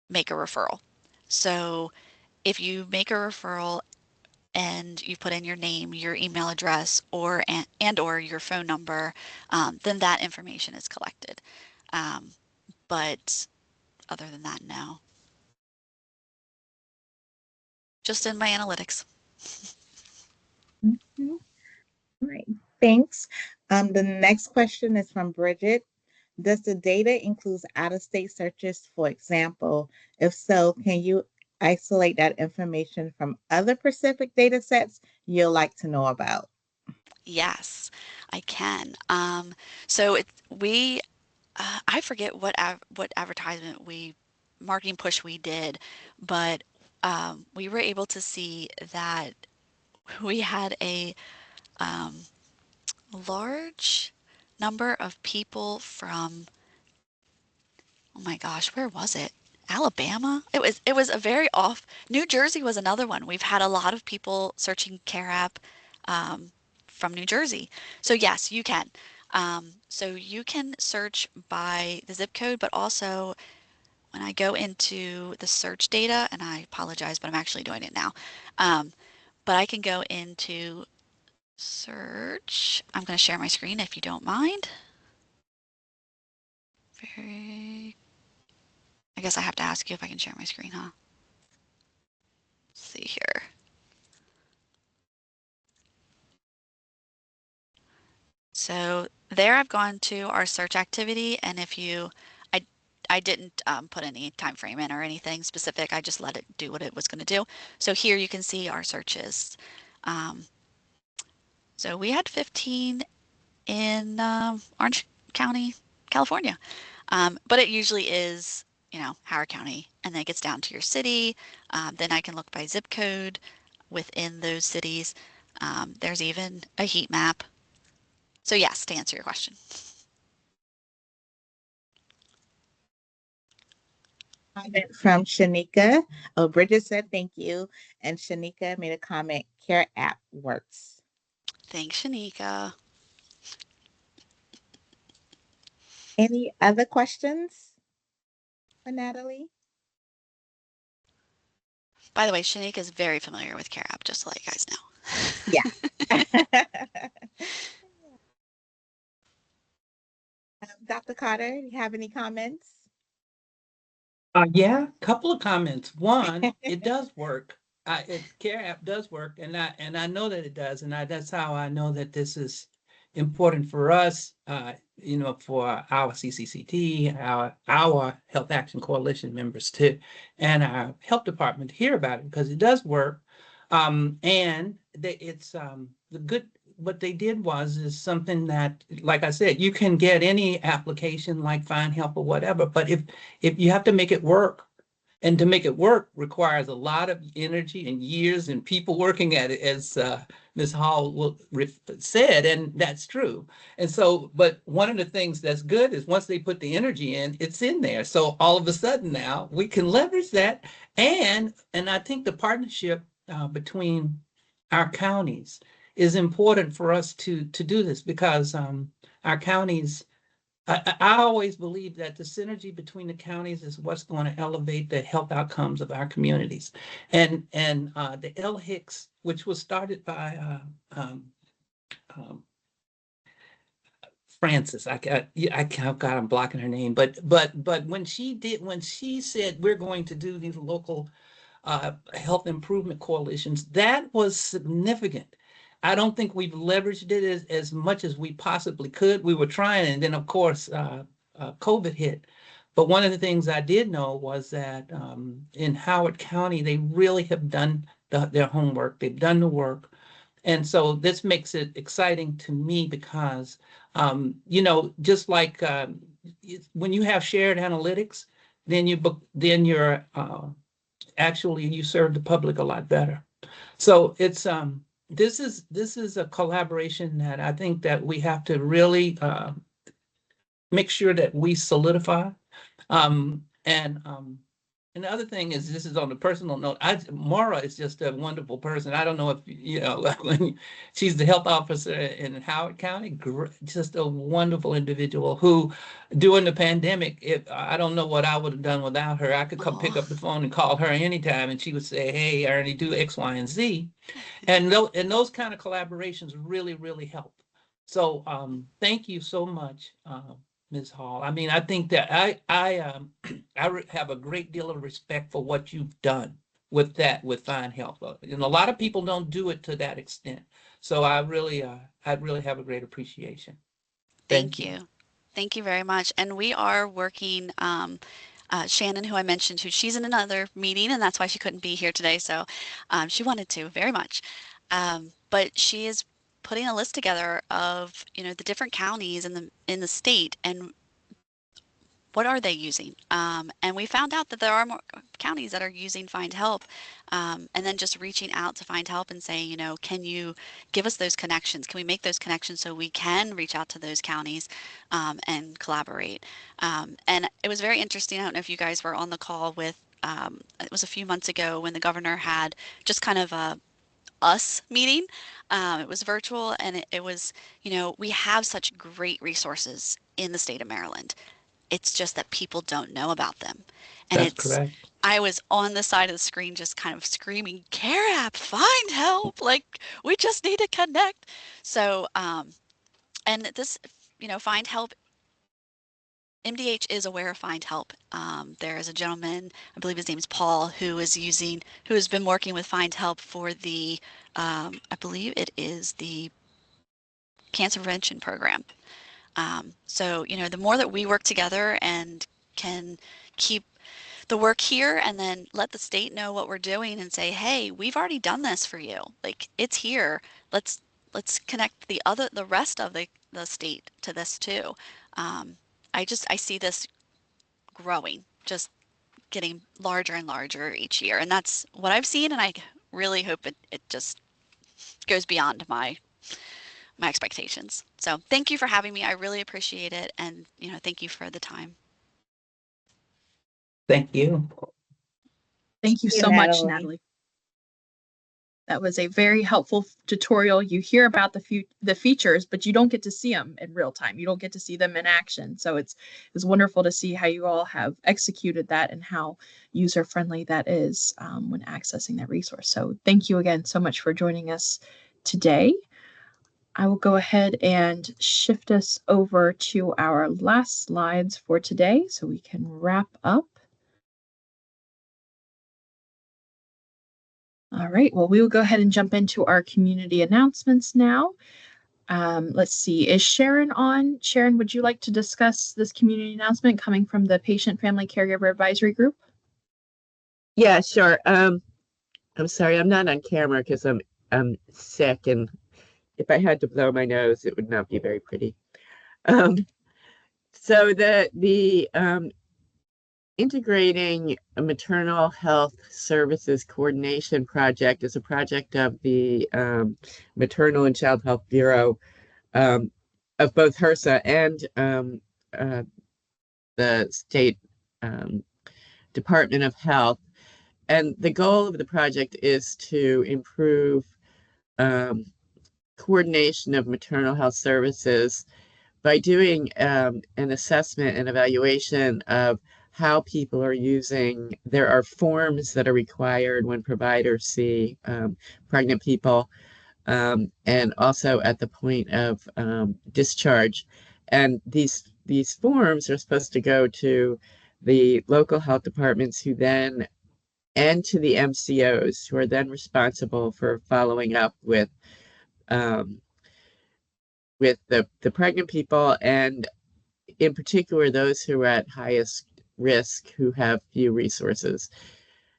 make a referral. So if you make a referral and you put in your name, your email address, or your phone number, then that information is collected. But other than that, no. Just in my analytics. Mhm. All right, thanks. The next question is from Bridget. Does the data include out-of-state searches, for example? If so, can you isolate that information from other Pacific data sets you'd like to know about? Yes, I can. So I forget what advertisement marketing push we did, but we were able to see that we had a um, large number of people from, oh my gosh, where was it? Alabama? It was a very off. New Jersey was another one. We've had a lot of people searching CAREAPP um, from New Jersey. So yes, you can. So you can search by the zip code, but also when I go into the search data, and I apologize, but I'm actually doing it now. Um, but I can go into search. I'm going to share my screen if you don't mind. Very. I guess I have to ask you if I can share my screen, huh? Let's see here. So there I've gone to our search activity, and if you, I, I didn't put any time frame in or anything specific. I just let it do what it was going to do. So here you can see our searches. Um, so we had 15 in Orange County, California. But it usually is, Howard County, and then it gets down to your city. Then I can look by zip code within those cities. There's even a heat map. So yes, to answer your question. Comment from Shanika. Oh, Bridget said thank you. And Shanika made a comment, Care app works. Thanks, Shanika. Any other questions for Natalie? By the way, Shanika is very familiar with CAREAPP, just to let you guys know. Yeah. Dr. Carter, you have any comments? Yeah, couple of comments. One, it does work. CAREAPP does work, and I know that it does, and that's how I know that this is important for us. For our CCCT, our Health Action Coalition members too, and our health department to hear about it because it does work. And it's the good. What they did is something that, like I said, you can get any application like Findhelp or whatever, but if you have to make it work, and to make it work requires a lot of energy and years and people working at it, as Ms. Hall said, and that's true. And so, but one of the things that's good is once they put the energy in, it's in there. So all of a sudden now we can leverage that, and I think the partnership between our counties is important for us to do this because our counties. I always believe that the synergy between the counties is what's going to elevate the health outcomes of our communities. And the LHICS, which was started by um, Francis, God, I'm blocking her name, but when she said we're going to do these local health improvement coalitions, that was significant. I don't think we've leveraged it as much as we possibly could. We were trying, and then of course, COVID hit. But one of the things I did know was that in Howard County, they really have done their homework. They've done the work. And so this makes it exciting to me because, just like when you have shared analytics, then you're actually you serve the public a lot better. So it's this is a collaboration that I think that we have to really make sure that we solidify. And the other thing is, this is on a personal note. Maura is just a wonderful person. I don't know if she's the health officer in Howard County. Just a wonderful individual who, during the pandemic, I don't know what I would have done without her. I could come pick up the phone and call her anytime, and she would say, "Hey, Ernie, do X, Y, and Z." And those kind of collaborations really, really help. So thank you so much, Ms. Hall. I mean, I think that I have a great deal of respect for what you've done with Findhelp. And a lot of people don't do it to that extent. So I really have a great appreciation. Thank you. Thank you very much. And we are working, Shannon, who I mentioned, she's in another meeting, and that's why she couldn't be here today. So she wanted to very much. But she is putting a list together of, the different counties in the state, and what are they using? And we found out that there are more counties that are using Findhelp, and then just reaching out to Findhelp and saying, can you give us those connections? Can we make those connections so we can reach out to those counties and collaborate? And it was very interesting. I don't know if you guys were on the call with, it was a few months ago when the governor had just kind of a us meeting. It was virtual, and it was, we have such great resources in the state of Maryland. It's just that people don't know about them. And That's correct. I was on the side of the screen just kind of screaming, CAREAPP, find help. Like, we just need to connect. So, and this, find help. MDH is aware of Find Help. There is a gentleman, I believe his name is Paul, who has been working with Find Help for the, I believe it is the cancer prevention program. So, the more that we work together and can keep the work here and then let the state know what we're doing and say, hey, we've already done this for you. Like, it's here. Let's connect the rest of the state to this too. Um, I see this growing, just getting larger and larger each year. And that's what I've seen. And I really hope it just goes beyond my expectations. So thank you for having me. I really appreciate it. And, thank you for the time. Thank you. Thank you you, so much, Natalie. Natalie. That was a very helpful tutorial. You hear about the features, but you don't get to see them in real time. You don't get to see them in action. So it's wonderful to see how you all have executed that and how user-friendly that is when accessing that resource. So thank you again so much for joining us today. I will go ahead and shift us over to our last slides for today so we can wrap up. All right, well, we will go ahead and jump into our community announcements now. Let's see, is Sharon on? Sharon, would you like to discuss this community announcement coming from the Patient Family Caregiver Advisory Group? Yeah, sure. I'm sorry, I'm not on camera because I'm sick, and if I had to blow my nose, it would not be very pretty. So the Integrating a Maternal Health Services Coordination Project is a project of the Maternal and Child Health Bureau of both HRSA and the State Department of Health. And the goal of the project is to improve coordination of maternal health services by doing an assessment and evaluation of how people are using. There are forms that are required when providers see pregnant people, and also at the point of discharge. And these forms are supposed to go to the local health departments and to the MCOs, who are then responsible for following up with the pregnant people, and in particular those who are at highest risk, who have few resources.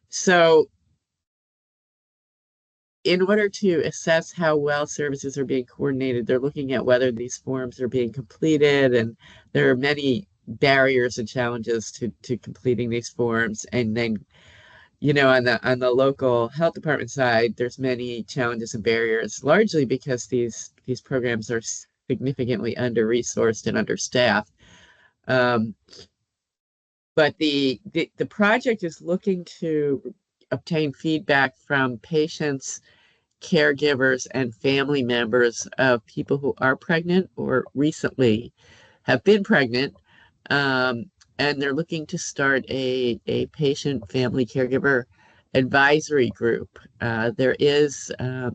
So in order to assess how well services are being coordinated, they're looking at whether these forms are being completed, and there are many barriers and challenges to completing these forms. And then, on the local health department side, there's many challenges and barriers, largely because these programs are significantly under-resourced and understaffed. But the project is looking to obtain feedback from patients, caregivers, and family members of people who are pregnant or recently have been pregnant. And they're looking to start a patient family caregiver advisory group. There is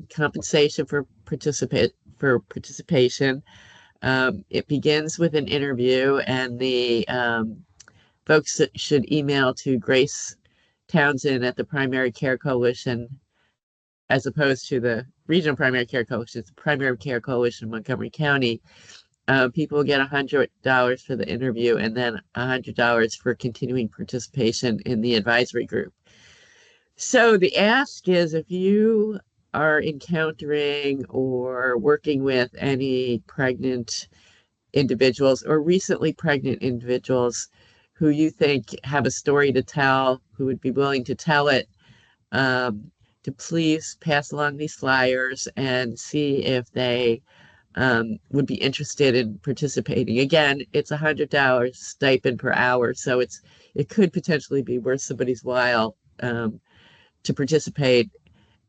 compensation for participation. It begins with an interview, and the folks should email to Grace Townsend at the Primary Care Coalition, as opposed to the Regional Primary Care Coalition. It's the Primary Care Coalition in Montgomery County. People get $100 for the interview, and then $100 for continuing participation in the advisory group. So the ask is, if you are encountering or working with any pregnant individuals or recently pregnant individuals who you think have a story to tell, who would be willing to tell it, to please pass along these flyers and see if they would be interested in participating. Again, it's $100 stipend per hour, so it could potentially be worth somebody's while to participate.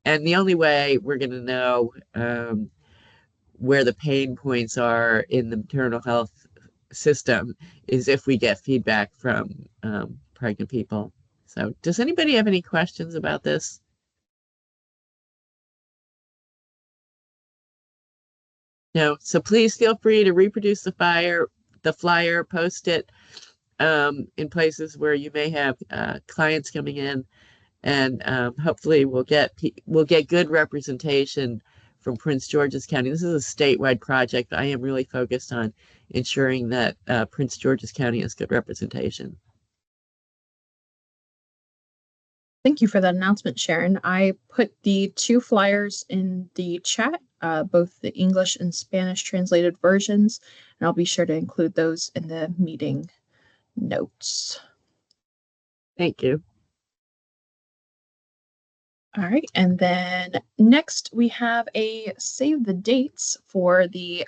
And the only way we're going to know where the pain points are in the maternal health system is if we get feedback from pregnant people. So does anybody have any questions about this? No. So please feel free to reproduce the flyer, post it in places where you may have clients coming in, and hopefully we'll get good representation from Prince George's County. This is a statewide project. I am really focused on ensuring that Prince George's County has good representation. Thank you for that announcement, Sharon. I put the 2 flyers in the chat, both the English and Spanish translated versions, and I'll be sure to include those in the meeting notes. Thank you. All right, and then next we have a save the dates for the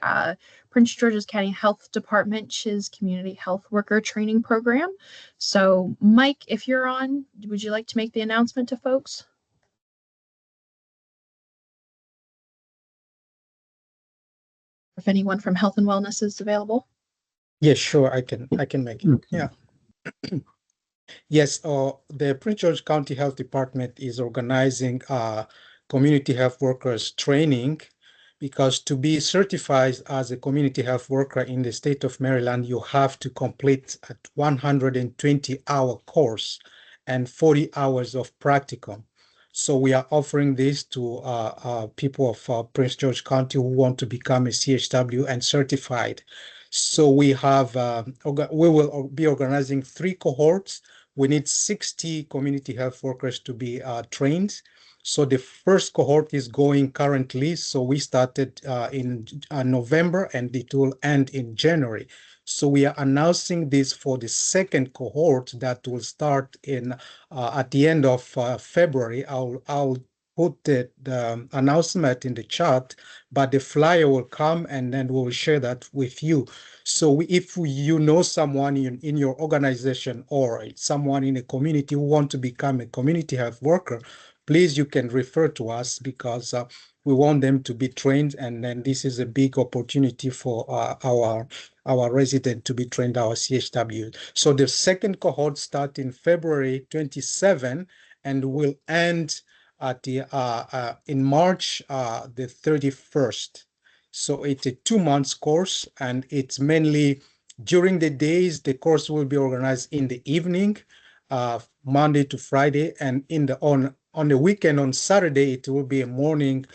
Prince George's County Health Department CHIS Community Health Worker Training Program. So Mike, if you're on, would you like to make the announcement to folks? If anyone from Health and Wellness is available? Yes, sure, I can make it. Yeah. Yes, the Prince George County Health Department is organizing community health workers training, because to be certified as a community health worker in the state of Maryland, you have to complete a 120-hour course and 40 hours of practicum. So we are offering this to people of Prince George County who want to become a CHW and certified. So we have we will be organizing 3 cohorts. We need 60 community health workers to be trained. So the first cohort is going currently. So we started in November and it will end in January. So we are announcing this for the second cohort that will start in at the end of February. I'll put the announcement in the chat, but the flyer will come and then we'll share that with you. So if you know someone in your organization or someone in a community who want to become a community health worker, please, you can refer to us, because we want them to be trained, and then this is a big opportunity for our resident to be trained, our CHW. So the second cohort starts in February 27 and will end at the in March the 31st. So it's a 2 months course, and it's mainly during the days. The course will be organized in the evening, Monday to Friday, and on the weekend, on Saturday, it will be a morning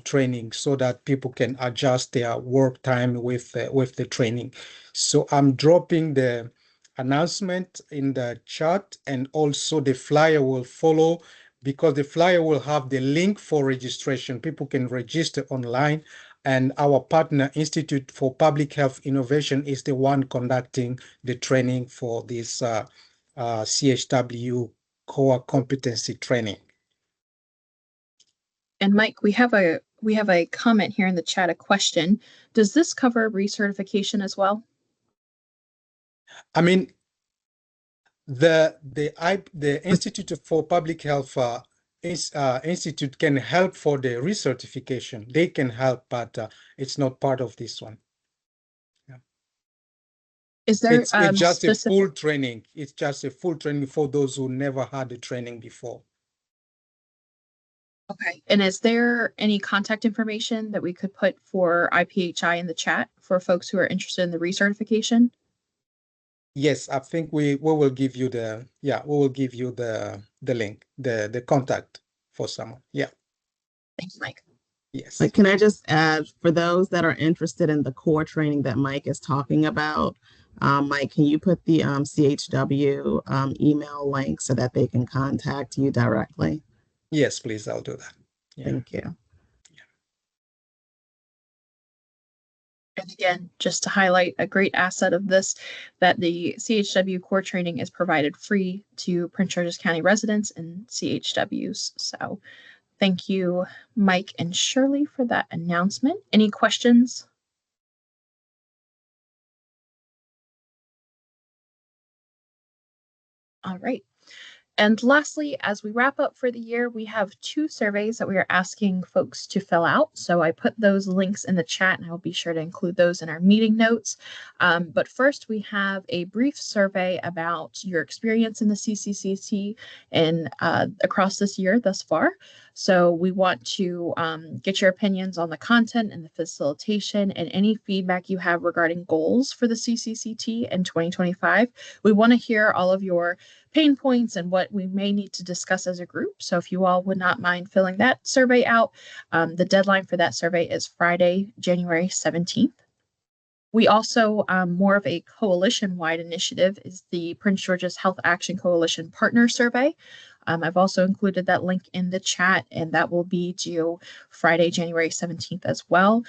training, so that people can adjust their work time with the training. So I'm dropping the announcement in the chat, and also the flyer will follow, because the flyer will have the link for registration. People can register online, and our partner, Institute for Public Health Innovation, is the one conducting the training for this CHW core competency training. And Mike, we have a comment here in the chat, a question. Does this cover recertification as well? I mean, the Institute for Public Health Institute can help for the recertification. They can help, but it's not part of this one. Yeah. Is there it's just a full training. It's just a full training for those who never had the training before. Okay. And is there any contact information that we could put for IPHI in the chat for folks who are interested in the recertification? Yes, I think we will give you the link, the contact for someone. Yeah. Thanks, Mike. Yes. But can I just add, for those that are interested in the core training that Mike is talking about, Mike, can you put the CHW email link so that they can contact you directly? Yes, please. I'll do that. Yeah. Thank you. And again, just to highlight a great asset of this, that the CHW core training is provided free to Prince George's County residents and CHWs. So thank you, Mike and Shirley, for that announcement. Any questions? All right. And lastly, as we wrap up for the year, we have 2 surveys that we are asking folks to fill out. So I put those links in the chat and I'll be sure to include those in our meeting notes. But first, we have a brief survey about your experience in the CCCT and across this year thus far. So we want to get your opinions on the content and the facilitation and any feedback you have regarding goals for the CCCT in 2025. We want to hear all of your pain points and what we may need to discuss as a group. So if you all would not mind filling that survey out, the deadline for that survey is Friday, January 17th. We also, more of a coalition-wide initiative, is the Prince George's Health Action Coalition Partner Survey. I've also included that link in the chat, and that will be due Friday, January 17th as well.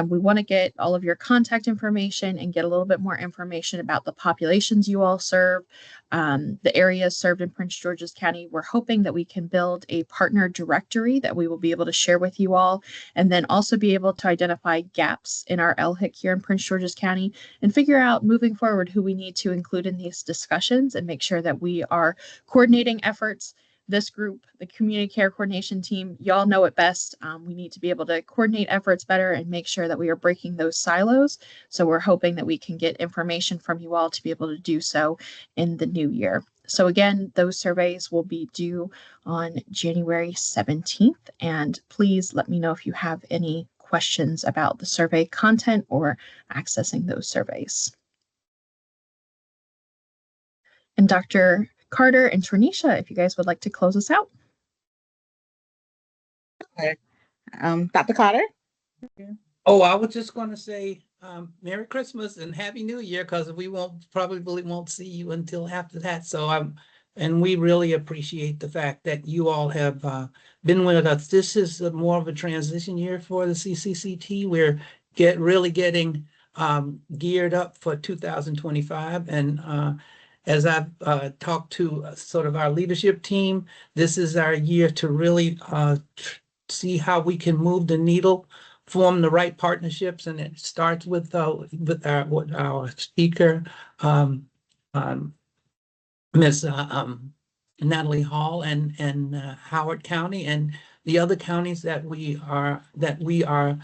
We want to get all of your contact information and get a little bit more information about the populations you all serve, the areas served in Prince George's County. We're hoping that we can build a partner directory that we will be able to share with you all, and then also be able to identify gaps in our LHIC here in Prince George's County and figure out moving forward who we need to include in these discussions and make sure that we are coordinating efforts. This group, the community care coordination team, y'all know it best. We need to be able to coordinate efforts better and make sure that we are breaking those silos. So we're hoping that we can get information from you all to be able to do so in the new year. So again, those surveys will be due on January 17th. And please let me know if you have any questions about the survey content or accessing those surveys. And Dr. Carter and Tornisha, if you guys would like to close us out. Dr. Carter? Oh, I was just going to say Merry Christmas and Happy New Year, because we probably won't see you until after that. So and we really appreciate the fact that you all have been with us. This is more of a transition year for the CCCT. We're really getting geared up for 2025. And as I've talked to sort of our leadership team, this is our year to really see how we can move the needle, form the right partnerships, and it starts with our speaker, Ms. Natalie Hall, and Howard County, and the other counties that we are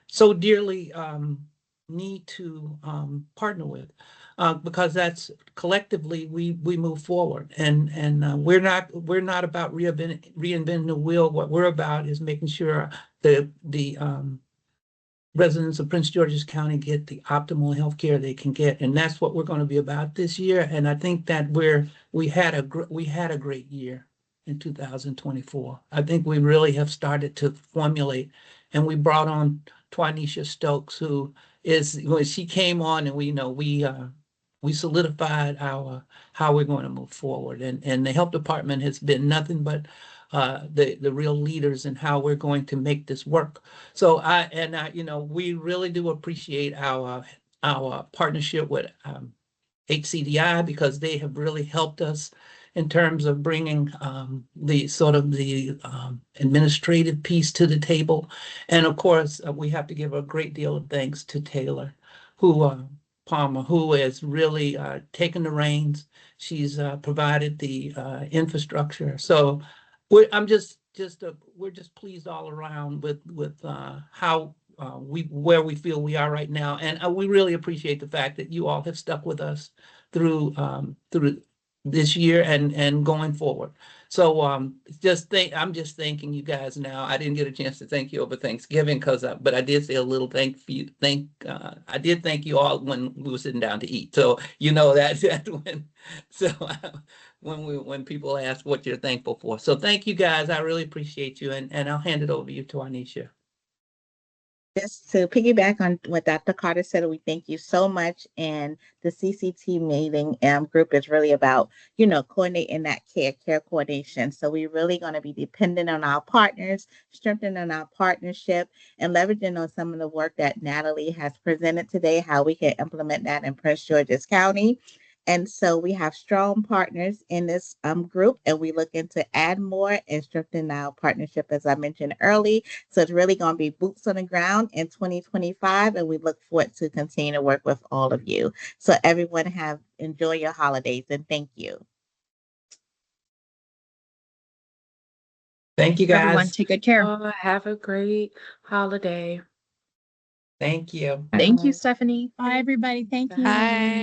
so dearly need to partner with, because that's collectively we move forward, and we're not about reinventing the wheel. What we're about is making sure the residents of Prince George's County get the optimal health care they can get, and that's what we're going to be about this year. And I think that we had a great year in 2024. I think we really have started to formulate, and we brought on Twanisha Stokes, who is, when she came on, and we solidified how we're going to move forward, and the health department has been nothing but the real leaders in how we're going to make this work. So we really do appreciate our partnership with HCDI, because they have really helped us in terms of bringing the administrative piece to the table. And of course, we have to give a great deal of thanks to Taylor Palmer, who has really taken the reins. She's provided the infrastructure. So we're just pleased all around with how where we feel we are right now, and we really appreciate the fact that you all have stuck with us through this year and going forward. So I'm just thanking you guys now. I didn't get a chance to thank you over Thanksgiving, but I did say a little I did thank you all when we were sitting down to eat. So when people ask what you're thankful for. So thank you guys. I really appreciate you, and I'll hand it over to you to Anisha. Just to piggyback on what Dr. Carter said, we thank you so much. And the CCT meeting group is really about, coordinating that care coordination. So we're really going to be dependent on our partners, strengthening our partnership, and leveraging on some of the work that Natalie has presented today, how we can implement that in Prince George's County. And so we have strong partners in this group, and we're looking to add more and strengthen our partnership, as I mentioned early. So it's really going to be boots on the ground in 2025, and we look forward to continue to work with all of you. So everyone enjoy your holidays, and thank you. Thank you, Everyone, guys. take good care. Have a great holiday. Thank you. Thank you, Stephanie. Bye, everybody. Thank you. Bye.